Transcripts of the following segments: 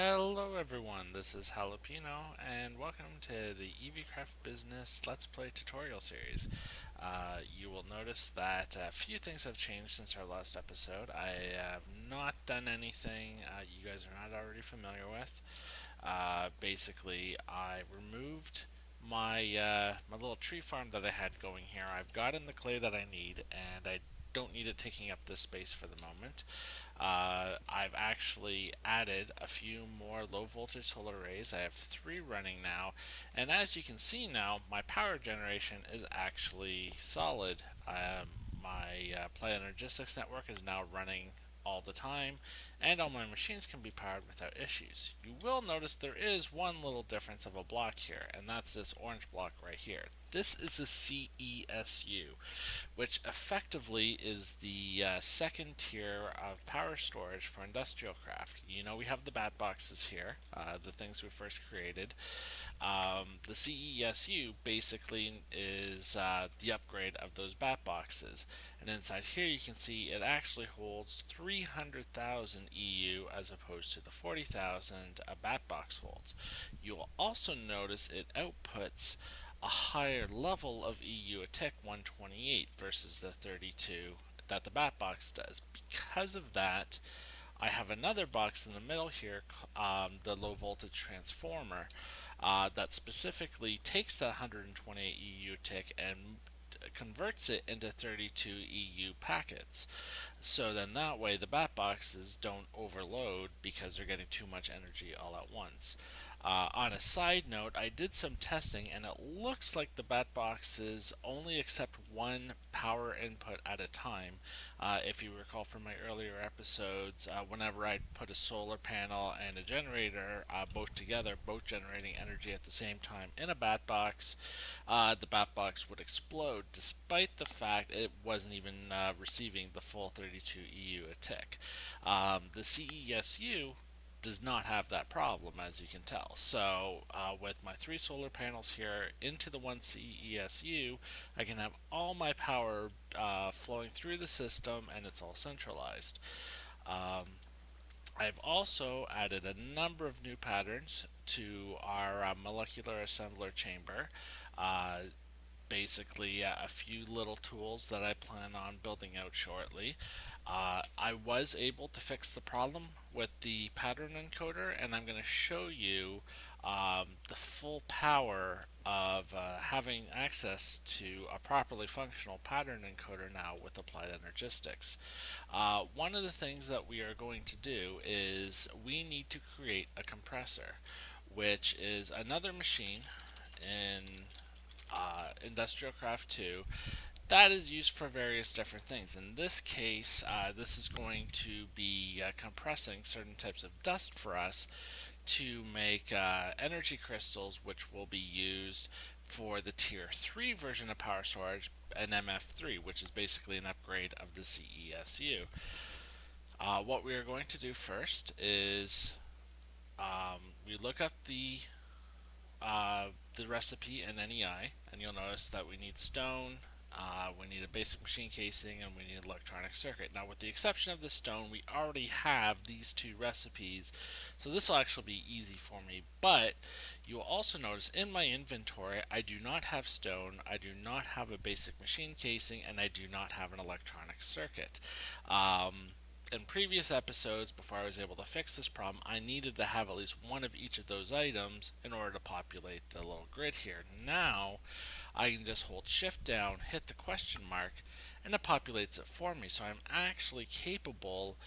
Hello everyone, this is Jalapeno, and welcome to the Eaveecraft Business Let's Play tutorial series. You will notice that a few things have changed since our last episode. I have not done anything you guys are not already familiar with. Basically, I removed my little tree farm that I had going here. I've gotten the clay that I need, and I don't need it taking up this space for the moment. I've actually added a few more low voltage solar arrays. I have 3 running now, and as you can see now, my power generation is actually solid. My Play Energistics network is now running all the time, and all my machines can be powered without issues. You will notice there is one little difference of a block here, and that's this orange block right here. This is a CESU, which effectively is the second tier of power storage for industrial craft. You know, we have the bat boxes here, the things we first created. The CESU basically is the upgrade of those bat boxes. And inside here you can see it actually holds 300,000 EU as opposed to the 40,000 a bat box holds. You'll also notice it outputs a higher level of EU a tick, 128 versus the 32 that the bat box does. Because of that, I have another box in the middle here, the low voltage transformer, that specifically takes that 128 EU tick and converts it into 32 EU packets. So then that way the bat boxes don't overload because they're getting too much energy all at once. On a side note, I did some testing and it looks like the bat boxes only accept one power input at a time. If you recall from my earlier episodes, whenever I put a solar panel and a generator both together, both generating energy at the same time in a bat box, the bat box would explode despite the fact it wasn't even receiving the full 32 EU a tick. The CESU does not have that problem, as you can tell. So with my 3 solar panels here into the one CESU, I can have all my power flowing through the system, and it's all centralized. I've also added a number of new patterns to our molecular assembler chamber. Basically, a few little tools that I plan on building out shortly. I was able to fix the problem with the pattern encoder, and I'm going to show you the full power of having access to a properly functional pattern encoder now with applied energistics. One of the things that we are going to do is we need to create a compressor, which is another machine in Industrial Craft 2 that is used for various different things. In this case, this is going to be compressing certain types of dust for us to make energy crystals, which will be used for the tier 3 version of power storage, an MF3, which is basically an upgrade of the CESU. What we are going to do first is we look up the recipe in NEI, and you'll notice that we need stone, we need a basic machine casing, and we need an electronic circuit. Now, with the exception of the stone, we already have these 2 recipes, so this will actually be easy for me. But you will also notice in my inventory, I do not have stone, I do not have a basic machine casing, and I do not have an electronic circuit. In previous episodes, before I was able to fix this problem, I needed to have at least one of each of those items in order to populate the little grid here. Now, I can just hold shift down, hit the question mark, and it populates it for me. So I'm actually capable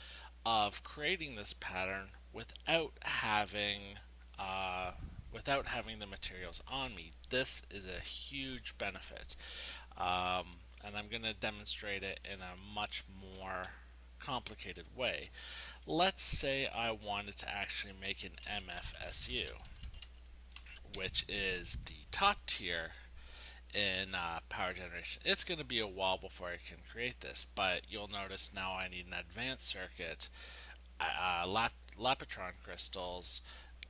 of creating this pattern without having the materials on me. This is a huge benefit, and I'm going to demonstrate it in a much more complicated way. Let's say I wanted to actually make an MFSU, which is the top tier in power generation. It's going to be a while before I can create this, but you'll notice now I need an advanced circuit, Lapitron crystals,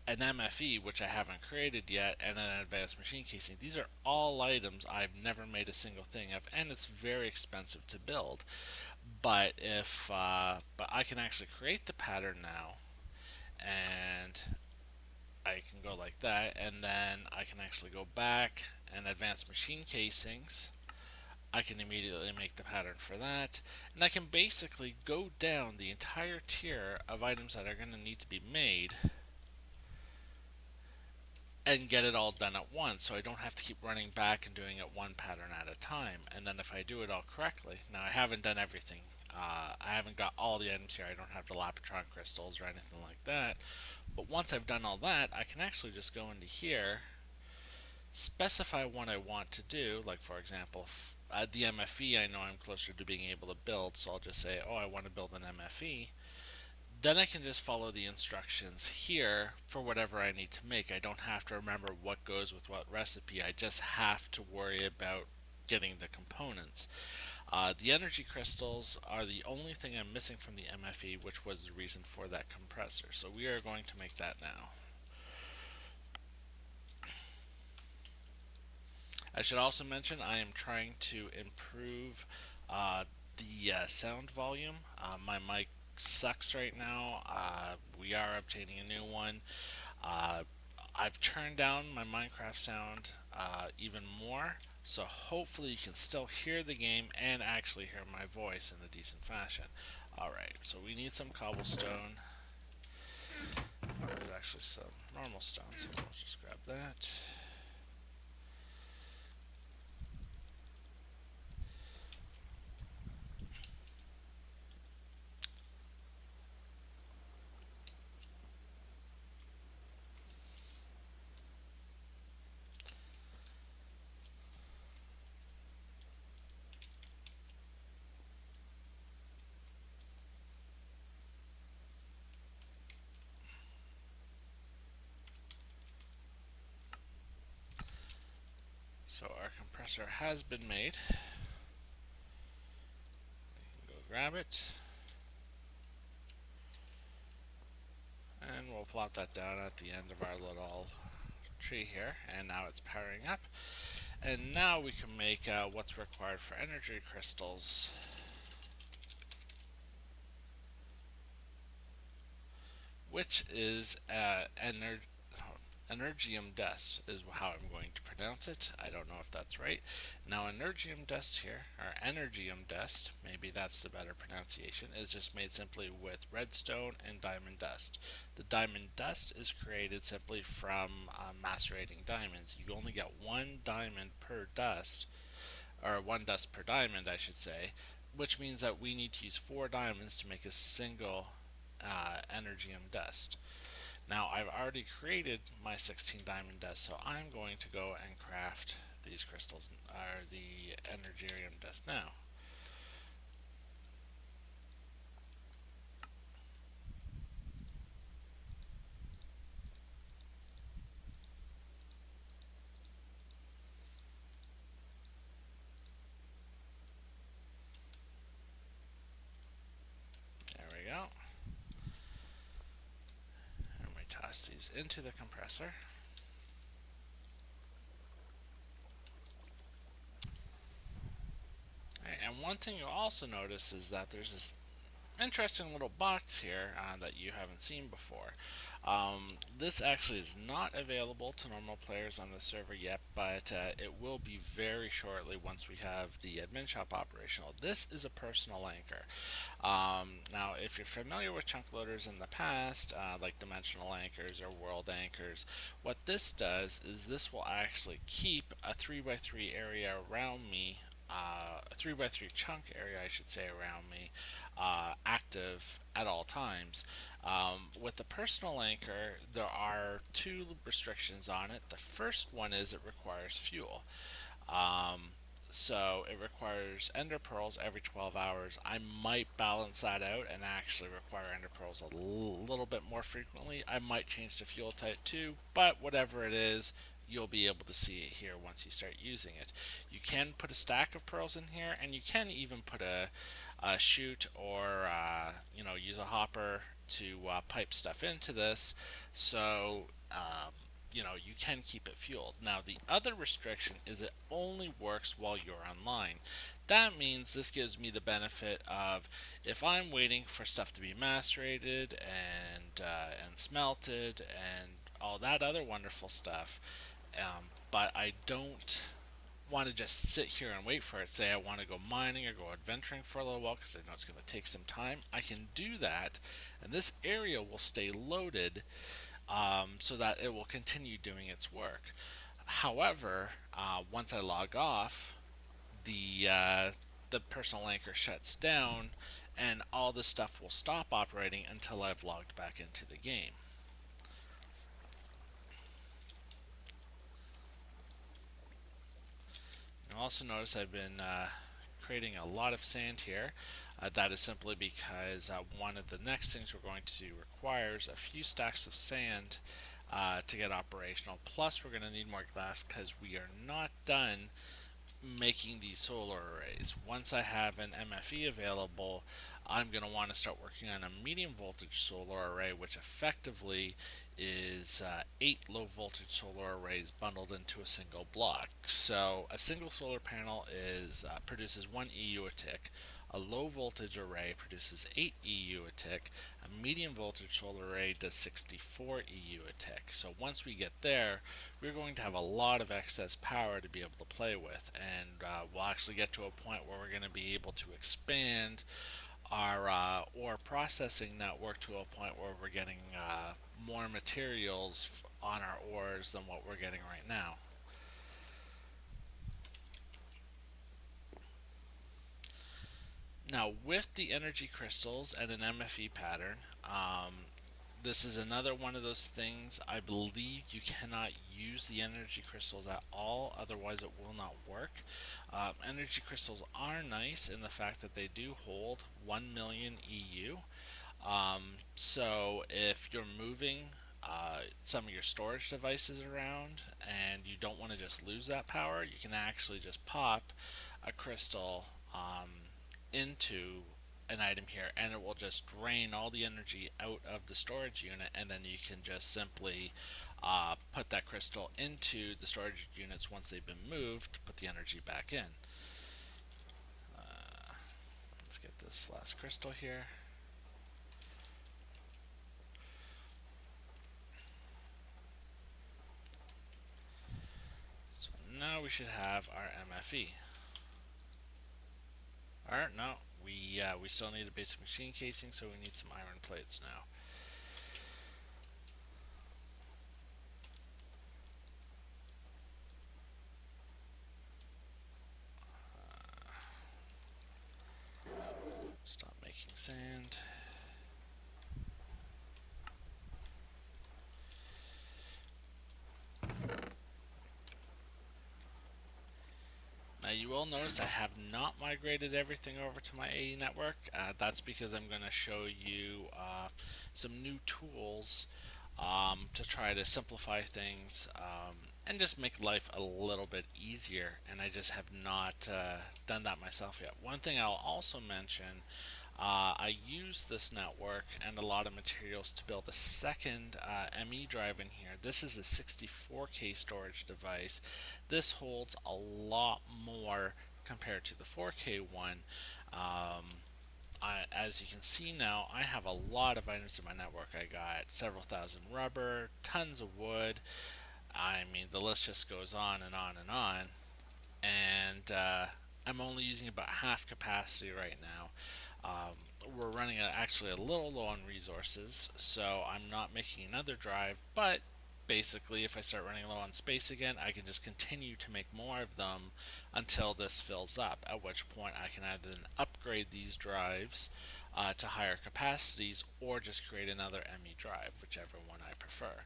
an MFE, which I haven't created yet, and an advanced machine casing. These are all items I've never made a single thing of, and it's very expensive to build. But I can actually create the pattern now, and I can go like that, and then I can actually go back and advance machine casings. I can immediately make the pattern for that, and I can basically go down the entire tier of items that are going to need to be made and get it all done at once, so I don't have to keep running back and doing it one pattern at a time. And then if I do it all correctly, now I haven't done everything. I haven't got all the items here. I don't have the Lapitron crystals or anything like that. But once I've done all that, I can actually just go into here, specify what I want to do. Like, for example, the MFE, I know I'm closer to being able to build, so I'll just say, oh, I want to build an MFE. Then I can just follow the instructions here for whatever I need to make. I don't have to remember what goes with what recipe. I just have to worry about getting the components. The energy crystals are the only thing I'm missing from the MFE, which was the reason for that compressor. So we are going to make that now. I should also mention I am trying to improve the sound volume. My mic sucks right now. We are obtaining a new one. I've turned down my Minecraft sound even more, so hopefully you can still hear the game and actually hear my voice in a decent fashion. Alright, so we need some cobblestone. There's actually some normal stone, so let's just grab that. So our compressor has been made. We can go grab it. And we'll plot that down at the end of our little tree here. And now it's powering up. And now we can make what's required for energy crystals. Which is Energium dust is how I'm going to pronounce it. I don't know if that's right. Now, Energium dust here, or Energium dust, maybe that's the better pronunciation, is just made simply with redstone and diamond dust. The diamond dust is created simply from macerating diamonds. You only get one diamond per dust, or one dust per diamond, I should say, which means that we need to use 4 diamonds to make a single Energium dust. Now I've already created my 16 diamond dust, so I'm going to go and craft these crystals, or the Energium dust now. There we go. And we toss these into the compressor. And one thing you'll also notice is that there's this interesting little box here that you haven't seen before. This actually is not available to normal players on the server yet, but it will be very shortly once we have the admin shop operational. This is a personal anchor. Now, if you're familiar with chunk loaders in the past, like dimensional anchors or world anchors, what this does is this will actually keep a 3x3 area around me, a 3x3 chunk area, I should say, around me, active at all times. With the personal anchor, there are 2 restrictions on it. The first one is it requires fuel. So it requires ender pearls every 12 hours. I might balance that out and actually require ender pearls a little bit more frequently. I might change the fuel type too, but whatever it is, you'll be able to see it here once you start using it. You can put a stack of pearls in here, and you can even put a chute or use a hopper to pipe stuff into this, so you can keep it fueled. Now, the other restriction is it only works while you're online. That means this gives me the benefit of, if I'm waiting for stuff to be macerated and smelted and all that other wonderful stuff. But I don't want to just sit here and wait for it. Say I want to go mining or go adventuring for a little while because I know it's going to take some time. I can do that, and this area will stay loaded so that it will continue doing its work. However, once I log off, the personal anchor shuts down, and all this stuff will stop operating until I've logged back into the game. You'll also notice I've been creating a lot of sand here. That is simply because one of the next things we're going to do requires a few stacks of sand to get operational. Plus, we're going to need more glass because we are not done making these solar arrays. Once I have an MFE available, I'm going to want to start working on a medium voltage solar array, which effectively is 8 low voltage solar arrays bundled into a single block. So a single solar panel produces 1 EU a tick. A low voltage array produces 8 EU a tick. A medium voltage solar array does 64 EU a tick. So once we get there, we're going to have a lot of excess power to be able to play with, and we'll actually get to a point where we're going to be able to expand our ore processing network to a point where we're getting more materials on our ores than what we're getting right now. Now, with the energy crystals and an MFE pattern, this is another one of those things. I believe you cannot use the energy crystals at all, otherwise it will not work. Energy crystals are nice in the fact that they do hold 1 million EU. So if you're moving some of your storage devices around and you don't want to just lose that power, you can actually just pop a crystal into an item here, and it will just drain all the energy out of the storage unit, and then you can just simply put that crystal into the storage units once they've been moved to put the energy back in. Let's get this last crystal here. So now we should have our MFE. Alright, no, we still need a basic machine casing, so we need some iron plates now. Stop making sand. Now you will notice I have not migrated everything over to my AE network. That's because I'm going to show you some new tools to try to simplify things and just make life a little bit easier, and I just have not done that myself yet. One thing I'll also mention, I use this network and a lot of materials to build a second ME drive in here. This is a 64K storage device. This holds a lot more compared to the 4K one. As you can see now, I have a lot of items in my network. I got several thousand rubber, tons of wood. I mean, the list just goes on and on and on. And I'm only using about half capacity right now. We're running actually a little low on resources, so I'm not making another drive, but basically if I start running low on space again, I can just continue to make more of them until this fills up, at which point I can either then upgrade these drives to higher capacities or just create another ME drive, whichever one I prefer.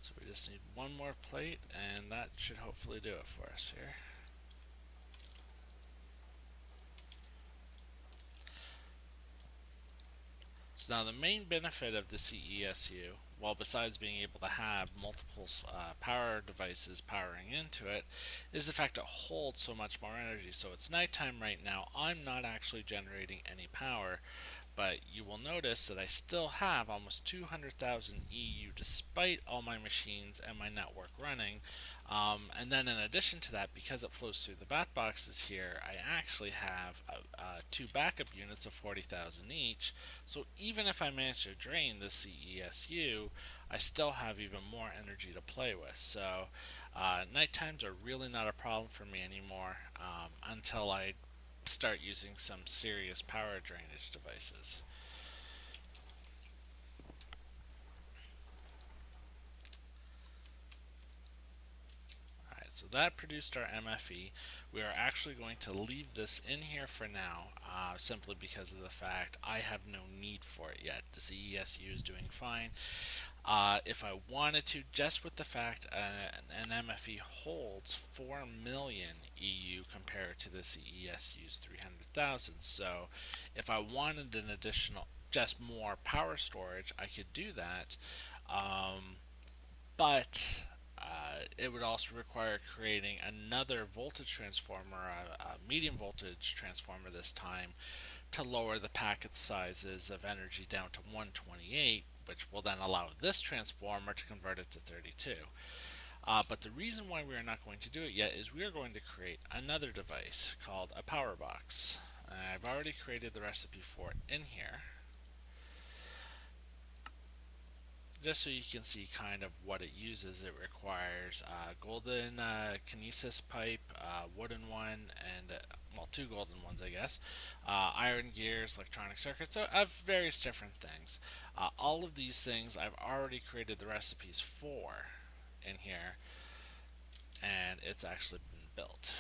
So we just need one more plate, and that should hopefully do it for us here. So now the main benefit of the CESU, well, besides being able to have multiple power devices powering into it, is the fact it holds so much more energy. So it's nighttime right now. I'm not actually generating any power, but you will notice that I still have almost 200,000 EU despite all my machines and my network running. And then in addition to that, because it flows through the bat boxes here, I actually have two backup units of 40,000 each. So even if I manage to drain the CESU, I still have even more energy to play with. So night times are really not a problem for me anymore until I start using some serious power drainage devices. Alright, so that produced our MFE. We are actually going to leave this in here for now, simply because of the fact I have no need for it yet. The CESU is doing fine. If I wanted to, just with the fact an MFE holds 4 million EU compared to the CESU's 300,000. So if I wanted an additional, just more power storage, I could do that. But it would also require creating another voltage transformer, a medium voltage transformer this time, to lower the packet sizes of energy down to 128, which will then allow this transformer to convert it to 32. But the reason why we are not going to do it yet is we are going to create another device called a power box. I've already created the recipe for it in here, just so you can see kind of what it uses. It requires golden kinesis pipe, wooden one, and well, two golden ones, I guess, iron gears, electronic circuits, so of various different things. All of these things I've already created the recipes for in here, and it's actually been built.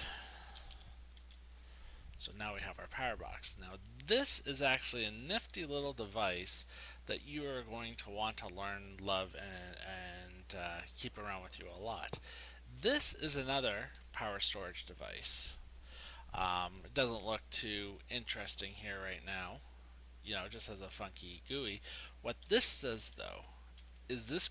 So now we have our power box. Now this is actually a nifty little device that you are going to want to learn, love, and keep around with you a lot. This is another power storage device. It doesn't look too interesting here right now. It just has a funky GUI. What this does, though, is this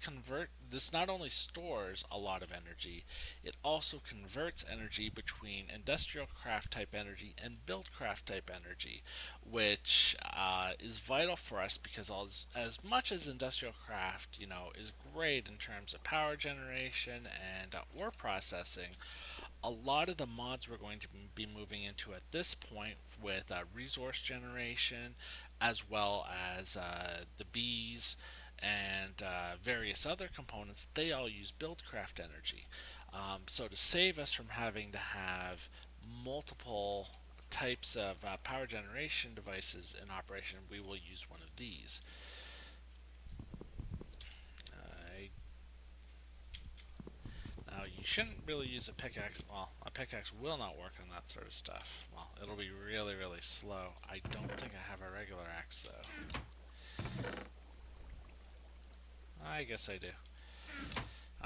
not only stores a lot of energy, it also converts energy between industrial craft type energy and buildcraft type energy, which is vital for us because as much as industrial craft is great in terms of power generation and ore processing, a lot of the mods we're going to be moving into at this point with resource generation, as well as the bees and various other components, they all use buildcraft energy. So to save us from having to have multiple types of power generation devices in operation, we will use one of these. Now, you shouldn't really use a pickaxe. Well, a pickaxe will not work on that sort of stuff. Well, it'll be really, really slow. I don't think I have a regular axe, though. I guess I do.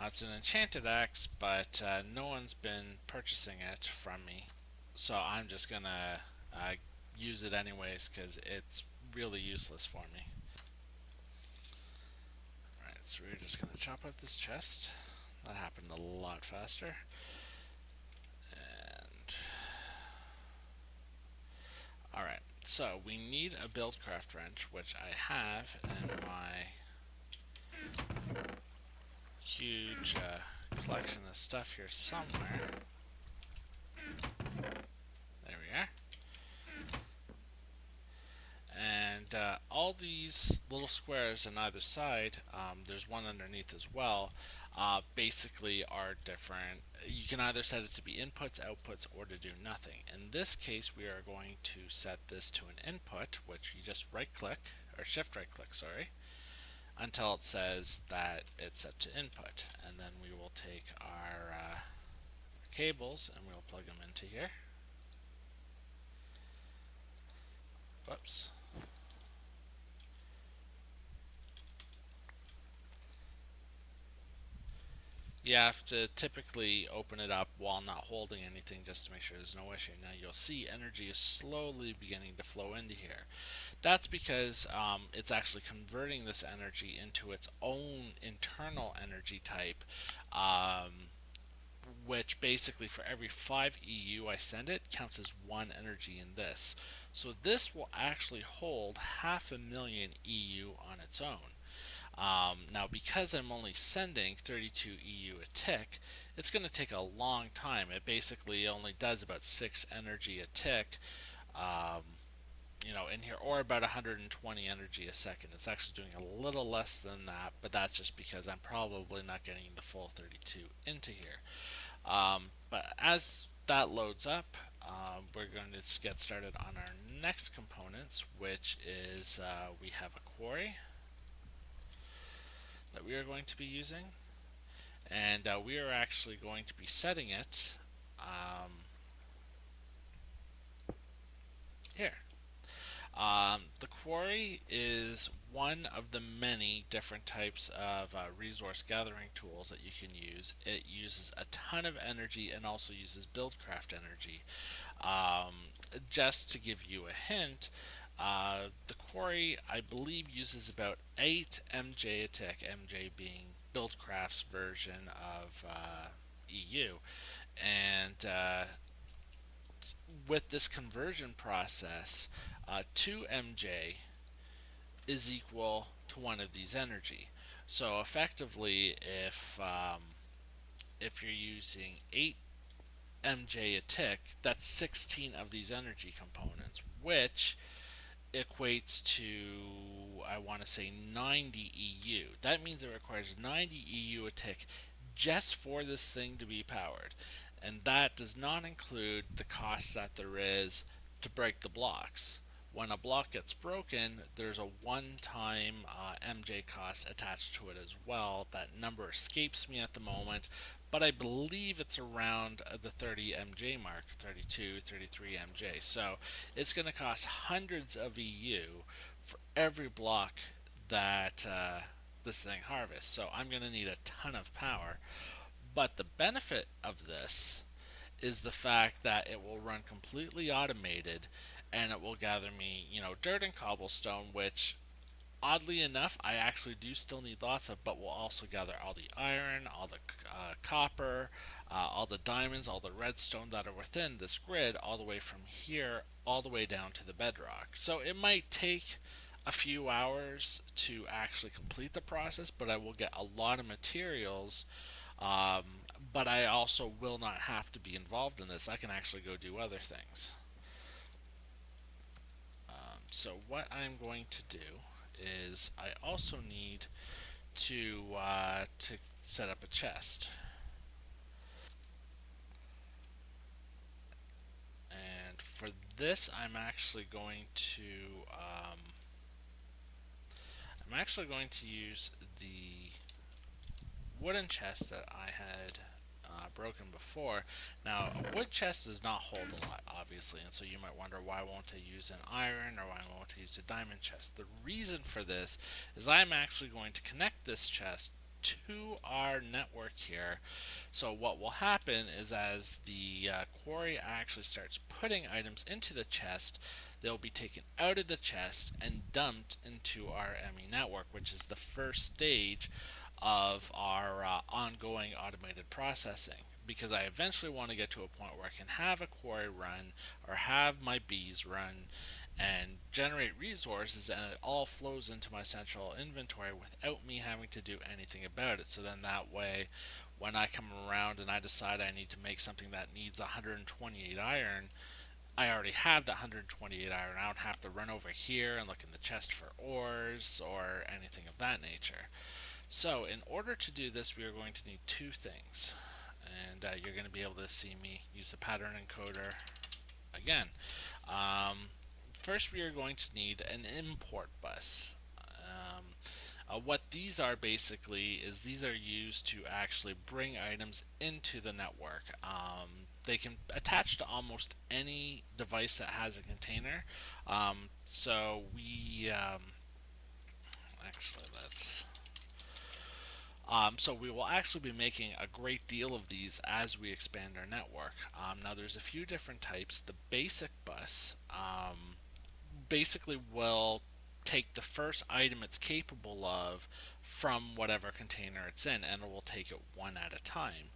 It's an enchanted axe, but no one's been purchasing it from me. So I'm just gonna use it anyways, because it's really useless for me. Alright, so we're just gonna chop up this chest. That happened a lot faster. And alright, so we need a buildcraft wrench, which I have in my huge collection of stuff here somewhere. There we are. And all these little squares on either side, there's one underneath as well, basically are different. You can either set it to be inputs, outputs, or to do nothing. In this case, we are going to set this to an input, which you just right-click, or shift-right-click, sorry, until it says that it's set to input. And then we will take our cables and we'll plug them into here. Whoops. You have to typically open it up while not holding anything just to make sure there's no issue. Now you'll see energy is slowly beginning to flow into here. That's because it's actually converting this energy into its own internal energy type, which basically for every 5 EU I send it counts as 1 energy in this. So this will actually hold 500,000 EU on its own. Now, because I'm only sending 32 EU a tick, it's going to take a long time. It basically only does about 6 energy a tick, in here, or about 120 energy a second. It's actually doing a little less than that, but that's just because I'm probably not getting the full 32 into here. But as that loads up, we're going to get started on our next components, which is we have a quarry that we are going to be using, and we are actually going to be setting it here. The quarry is one of the many different types of resource gathering tools that you can use. It uses a ton of energy and also uses Buildcraft energy. Just to give you a hint, the quarry, I believe, uses about 8 MJ a tick, MJ being Buildcraft's version of EU. And with this conversion process, 2 MJ is equal to 1 of these energy. So effectively, if you're using 8 MJ a tick, that's 16 of these energy components, which equates to, I want to say, 90 EU. That means it requires 90 EU a tick just for this thing to be powered. And that does not include the cost that there is to break the blocks. When a block gets broken, there's a one-time MJ cost attached to it as well. That number escapes me at the moment, but I believe it's around the 30 MJ mark, 32, 33 MJ. So it's going to cost hundreds of EU for every block that this thing harvests. So I'm going to need a ton of power. But the benefit of this is the fact that it will run completely automated, and it will gather me, dirt and cobblestone, which, oddly enough, I actually do still need lots of, but will also gather all the iron, all the copper, all the diamonds, all the redstone that are within this grid, all the way from here, all the way down to the bedrock. So it might take a few hours to actually complete the process, but I will get a lot of materials. But I also will not have to be involved in this. I can actually go do other things. So what I'm going to do is I also need to set up a chest. And for this, I'm actually going to use the wooden chest that I had broken before. Now, a wood chest does not hold a lot, obviously, and so you might wonder, why won't I use an iron, or why won't I use a diamond chest? The reason for this is I'm actually going to connect this chest to our network here. So what will happen is, as the quarry actually starts putting items into the chest, they'll be taken out of the chest and dumped into our ME network, which is the first stage of our ongoing automated processing, because I eventually want to get to a point where I can have a quarry run, or have my bees run, and generate resources, and it all flows into my central inventory without me having to do anything about it. So then that way, when I come around and I decide I need to make something that needs 128 iron, I already have the 128 iron. I don't have to run over here and look in the chest for ores or anything of that nature. So in order to do this, we are going to need 2 things, and you're going to be able to see me use the pattern encoder again. First, we are going to need an import bus. What these are basically is these are used to actually bring items into the network. They can attach to almost any device that has a container. So we actually, let's So we will actually be making a great deal of these as we expand our network. Now there's a few different types. The basic bus basically will take the first item it's capable of from whatever container it's in, and it will take it one at a time.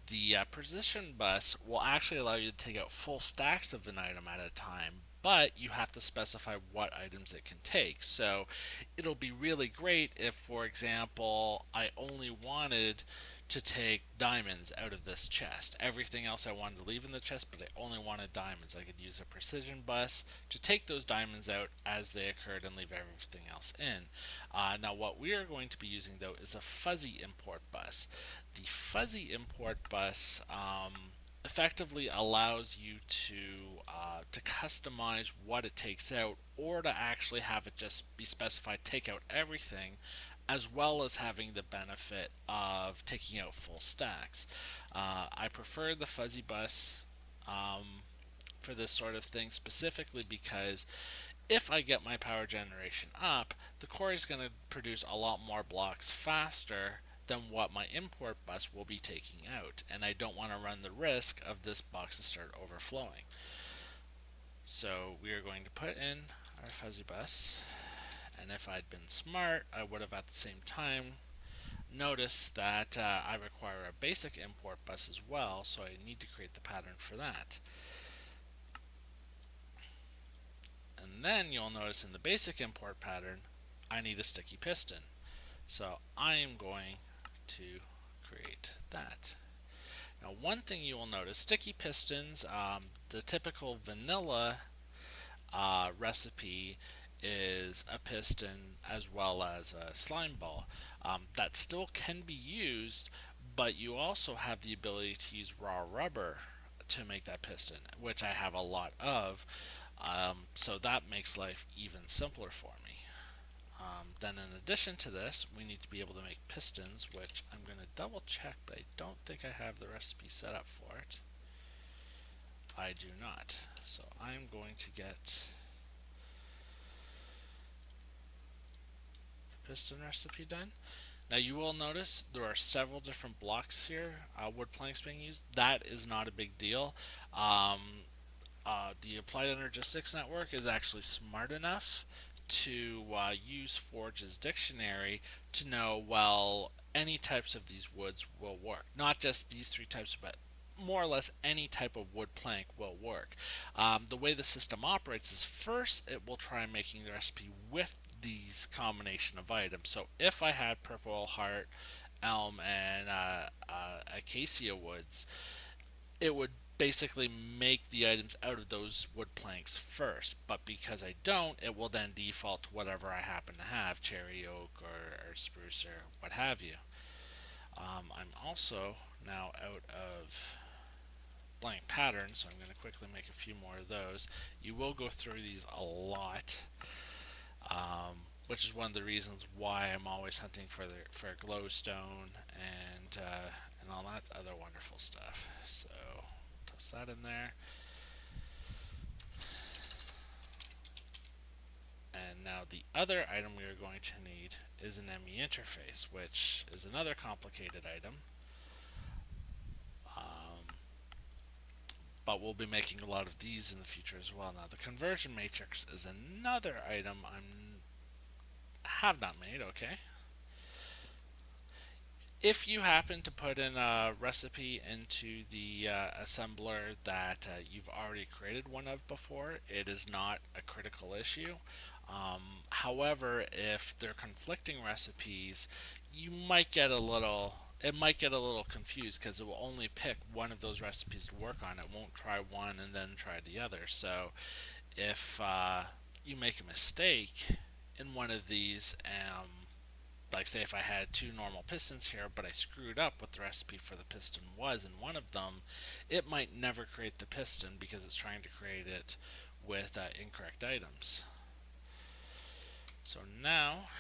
The precision bus will actually allow you to take out full stacks of an item at a time, but you have to specify what items it can take. So it'll be really great if, for example, I only wanted to take diamonds out of this chest. Everything else I wanted to leave in the chest, but I only wanted diamonds. I could use a precision bus to take those diamonds out as they occurred and leave everything else in. Now, what we are going to be using, though, is a fuzzy import bus. The fuzzy import bus effectively allows you to customize what it takes out, or to actually have it just be specified take out everything, as well as having the benefit of taking out full stacks. I prefer the fuzzy bus for this sort of thing, specifically because if I get my power generation up, the quarry is going to produce a lot more blocks faster than what my import bus will be taking out, and I don't want to run the risk of this box to start overflowing. So we are going to put in our fuzzy bus, and if I'd been smart, I would have at the same time noticed that I require a basic import bus as well, so I need to create the pattern for that. And then you'll notice in the basic import pattern, I need a sticky piston. So I am going to create that. Now, one thing you will notice, sticky pistons, the typical vanilla recipe is a piston as well as a slime ball. That still can be used, but you also have the ability to use raw rubber to make that piston, which I have a lot of, so that makes life even simpler for me. Then in addition to this, we need to be able to make pistons, which I'm going to double check, but I don't think I have the recipe set up for it. I do not. So I'm going to get the piston recipe done. Now you will notice there are several different blocks here, wood planks being used. That is not a big deal. The Applied Energistics network is actually smart enough to use Forge's dictionary to know, well, any types of these woods will work. Not just these three types, but more or less any type of wood plank will work. The way the system operates is first it will try making the recipe with these combination of items. So if I had purple heart, elm, and acacia woods, it would basically make the items out of those wood planks first, but because I don't, it will then default to whatever I happen to have, cherry oak or spruce or what have you. I'm also now out of blank patterns, so I'm going to quickly make a few more of those. You will go through these a lot, which is one of the reasons why I'm always hunting for glowstone and all that other wonderful stuff. So toss that in there. And now the other item we are going to need is an ME interface, which is another complicated item. But we'll be making a lot of these in the future as well. Now the conversion matrix is another item I have not made, okay? If you happen to put in a recipe into the assembler that you've already created one of before, it is not a critical issue. However, if they're conflicting recipes, you might get a little confused, because it will only pick one of those recipes to work on. It won't try one and then try the other. So if you make a mistake in one of these, like say if I had two normal pistons here, but I screwed up what the recipe for the piston was in one of them, it might never create the piston because it's trying to create it with incorrect items. So now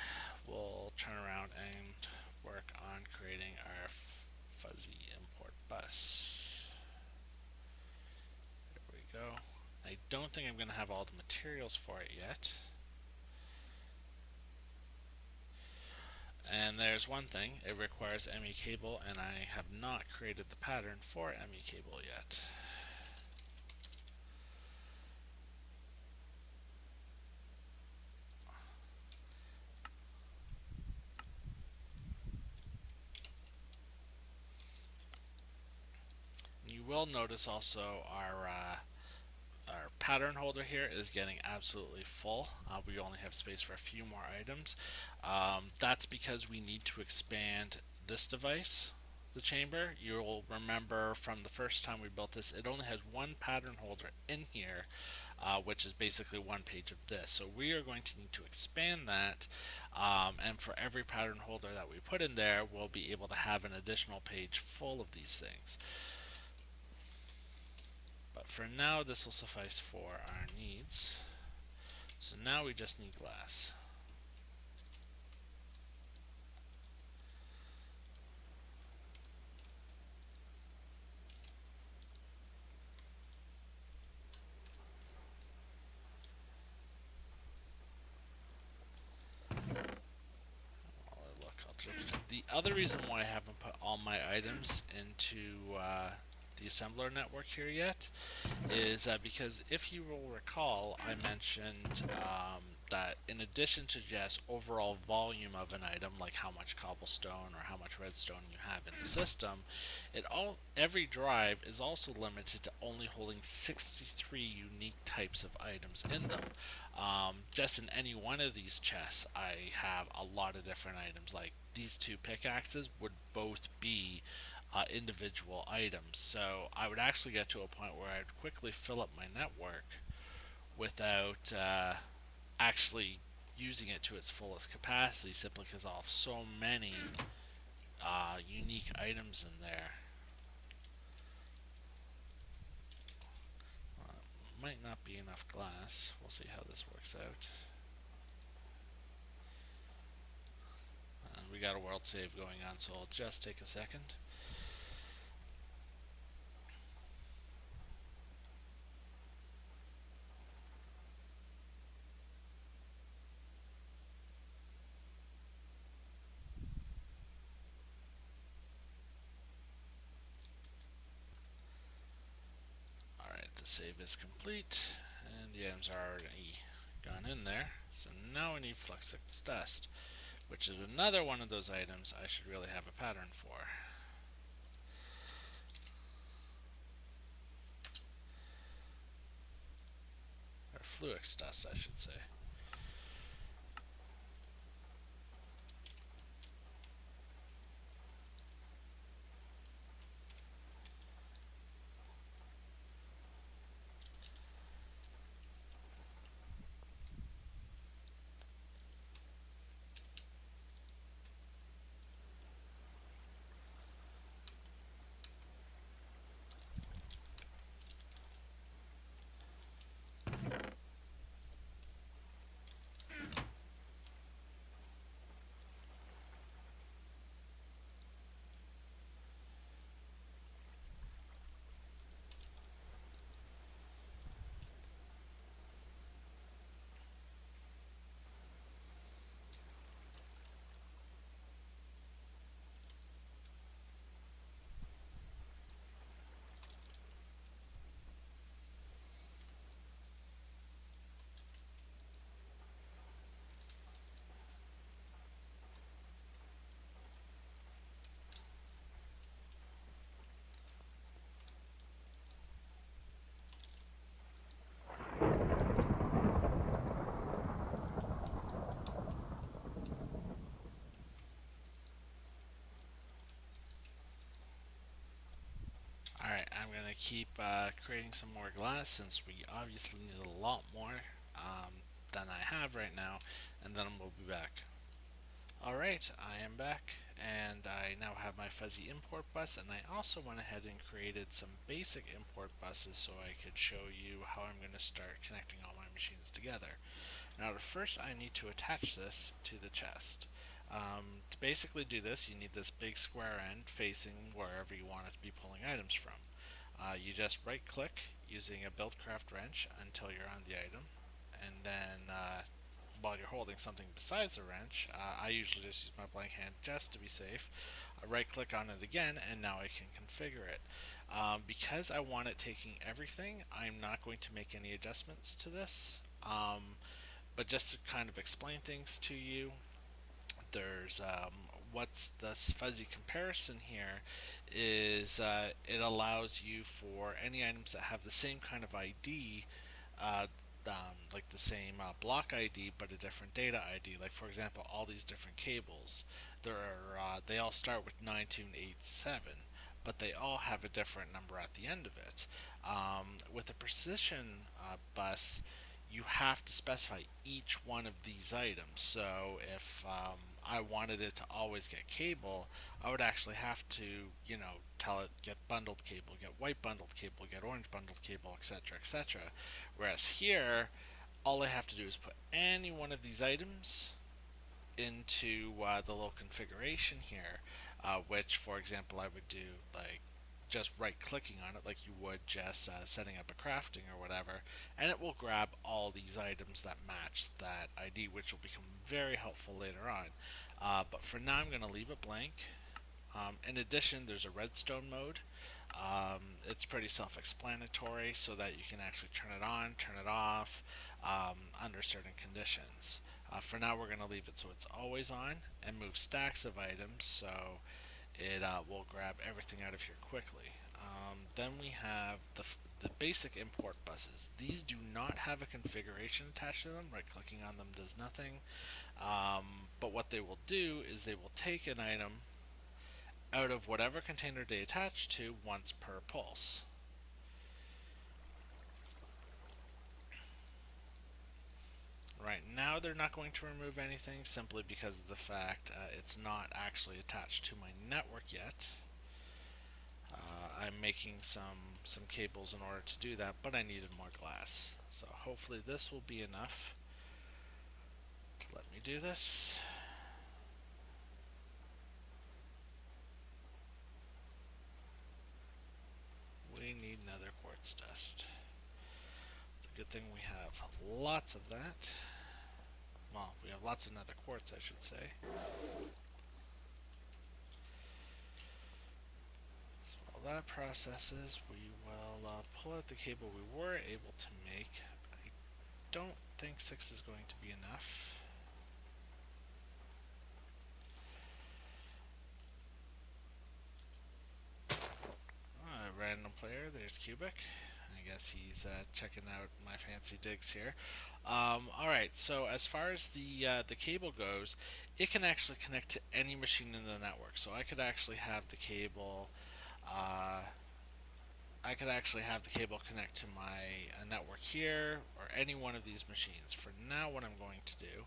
we'll turn around and work on creating our fuzzy import bus. There we go. I don't think I'm going to have all the materials for it yet. And there's one thing, it requires ME cable, and I have not created the pattern for ME cable yet. You will notice also our pattern holder here is getting absolutely full. We only have space for a few more items. That's because we need to expand this device, the chamber. You'll remember from the first time we built this, it only has one pattern holder in here, which is basically one page of this. So we are going to need to expand that, and for every pattern holder that we put in there, we'll be able to have an additional page full of these things. But for now, this will suffice for our needs. So now we just need glass. The other reason why I haven't put all my items into the assembler network here yet is because if you will recall, I mentioned that in addition to just overall volume of an item, like how much cobblestone or how much redstone you have in the system, every drive is also limited to only holding 63 unique types of items in them. Just in any one of these chests, I have a lot of different items. Like these two pickaxes would both be individual items. So I would actually get to a point where I'd quickly fill up my network without actually using it to its fullest capacity, simply because I'll have so many unique items in there. Might not be enough glass. We'll see how this works out. And we got a world save going on, so I'll just take a second. The save is complete, and the items are already gone in there. So now we need Fluxix Dust, which is another one of those items I should really have a pattern for. Or Fluix Dust, I should say. Alright, I'm going to keep creating some more glass since we obviously need a lot more than I have right now, and then we'll be back. Alright, I am back, and I now have my fuzzy import bus, and I also went ahead and created some basic import buses so I could show you how I'm going to start connecting all my machines together. Now, first I need to attach this to the chest. To basically do this, you need this big square end facing wherever you want it to be pulling items from. You just right click using a Buildcraft wrench until you're on the item, and then while while you're holding something besides a wrench, I usually just use my blank hand just to be safe. I right click on it again, and now I can configure it. Because I want it taking everything, I'm not going to make any adjustments to this. But just to kind of explain things to you, there's what's this fuzzy comparison here is it allows you for any items that have the same kind of ID, like the same block ID but a different data ID. Like for example, all these different cables, they all start with 9287, but they all have a different number at the end of it. With a precision bus, you have to specify each one of these items. So if I wanted it to always get cable, I would actually have to, tell it get bundled cable, get white bundled cable, get orange bundled cable, etc., etc. Whereas here, all I have to do is put any one of these items into the little configuration here, which, for example, I would do like just right-clicking on it like you would just setting up a crafting or whatever, and it will grab all these items that match that ID, which will become very helpful later on. But for now, I'm going to leave it blank. In addition, there's a redstone mode. It's pretty self-explanatory so that you can actually turn it on, turn it off under certain conditions. For now, we're going to leave it so it's always on and move stacks of items so it will grab everything out of here quickly. Then we have the basic import buses. These do not have a configuration attached to them. Right-clicking on them does nothing. But what they will do is they will take an item out of whatever container they attach to once per pulse. Right now they're not going to remove anything simply because of the fact it's not actually attached to my network yet. I'm making some cables in order to do that, but I needed more glass. So hopefully this will be enough to let me do this. We need nether quartz dust. It's a good thing we have lots of that. Well, we have lots of nether quartz, I should say. So while that processes, we will pull out the cable we were able to make. I don't think 6 is going to be enough. Random player, there's Cubic. I guess he's checking out my fancy digs here. Alright, so as far as the cable goes, it can actually connect to any machine in the network. So I could actually have the cable connect to my network here or any one of these machines. For now, what I'm going to do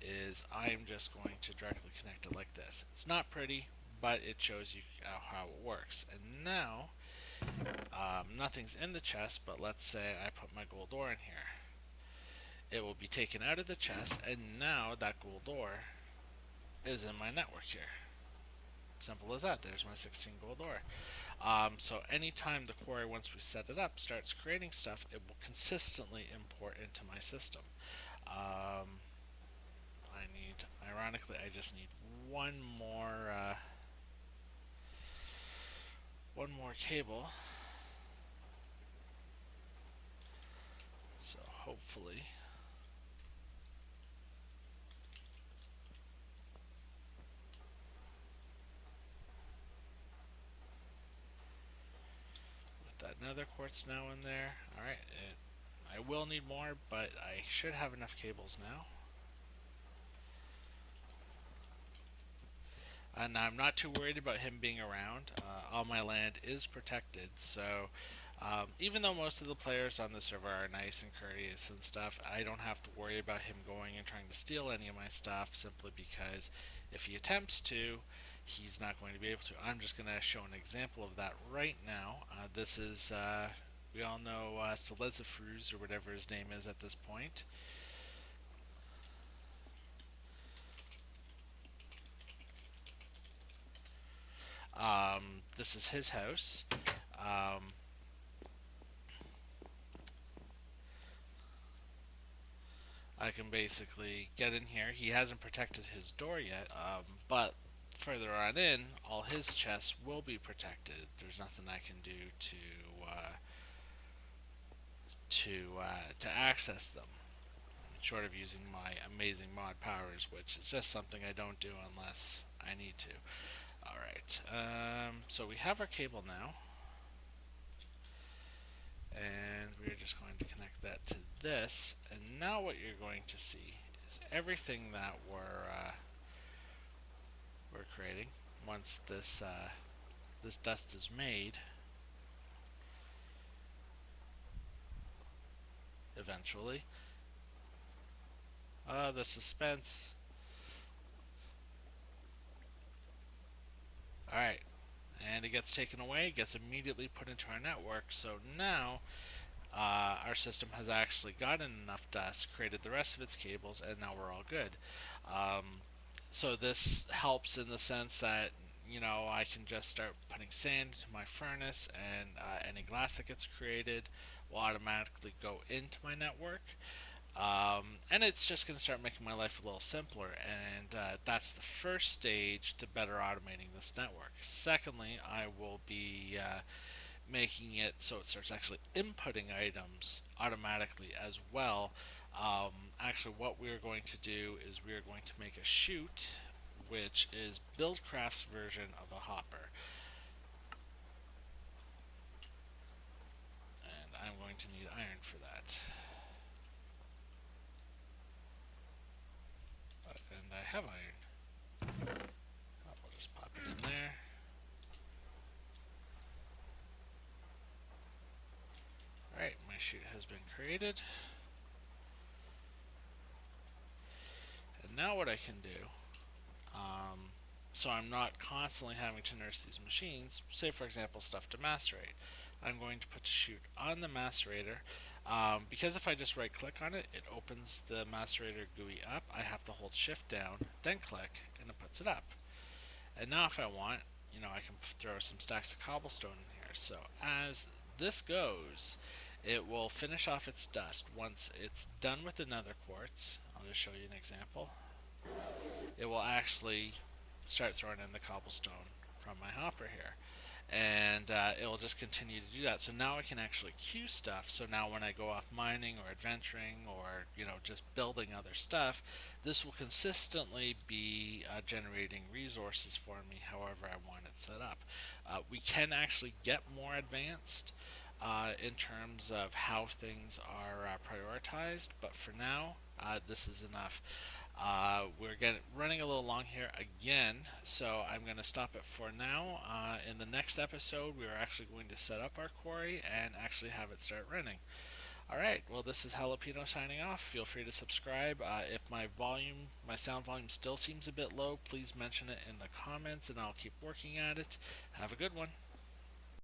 is I'm just going to directly connect it like this. It's not pretty, but it shows you how it works. And now, nothing's in the chest, but let's say I put my gold ore in here. It will be taken out of the chest, and now that gold ore is in my network here. Simple as that. There's my 16 gold ore. So anytime the quarry, once we set it up, starts creating stuff, it will consistently import into my system. Ironically, I just need one more cable. So hopefully with that nether quartz now in there. Alright, I will need more, but I should have enough cables now. And I'm not too worried about him being around. All my land is protected, so even though most of the players on the server are nice and courteous and stuff, I don't have to worry about him going and trying to steal any of my stuff, simply because if he attempts to, he's not going to be able to. I'm just going to show an example of that right now. This is, we all know Celesifruz, or whatever his name is at this point. This is his house. I can basically get in here. He hasn't protected his door yet, but further on in, all his chests will be protected. There's nothing I can do to access them, short of using my amazing mod powers, which is just something I don't do unless I need to. Alright, so we have our cable now, and we're just going to connect that to this, and now what you're going to see is everything that we're creating once this dust is made. Eventually, the suspense. Alright, and it gets taken away, gets immediately put into our network. So now our system has actually gotten enough dust, created the rest of its cables, and now we're all good. So this helps in the sense that, I can just start putting sand into my furnace, and any glass that gets created will automatically go into my network. And it's just going to start making my life a little simpler, and that's the first stage to better automating this network. Secondly, I will be making it so it starts actually inputting items automatically as well. Actually, what we're going to do is we're going to make a chute, which is Buildcraft's version of a hopper. And I'm going to need iron for that. And I have iron. I'll just pop it in there. Alright, my chute has been created. And now what I can do, so I'm not constantly having to nurse these machines, say for example stuff to macerate, I'm going to put the chute on the macerator. Because if I just right click on it, it opens the macerator GUI up. I have to hold shift down, then click, and it puts it up. And now if I want, I can throw some stacks of cobblestone in here. So as this goes, it will finish off its dust. Once it's done with the nether quartz, I'll just show you an example. It will actually start throwing in the cobblestone from my hopper here. And it will just continue to do that. So now I can actually queue stuff. So now when I go off mining or adventuring or just building other stuff, this will consistently be generating resources for me however I want it set up. We can actually get more advanced in terms of how things are prioritized, but for now this is enough. We're running a little long here again, so I'm going to stop it for now. In the next episode, we are actually going to set up our quarry and actually have it start running. Alright, well this is Jalapeno signing off. Feel free to subscribe. If my sound volume still seems a bit low, please mention it in the comments and I'll keep working at it. Have a good one.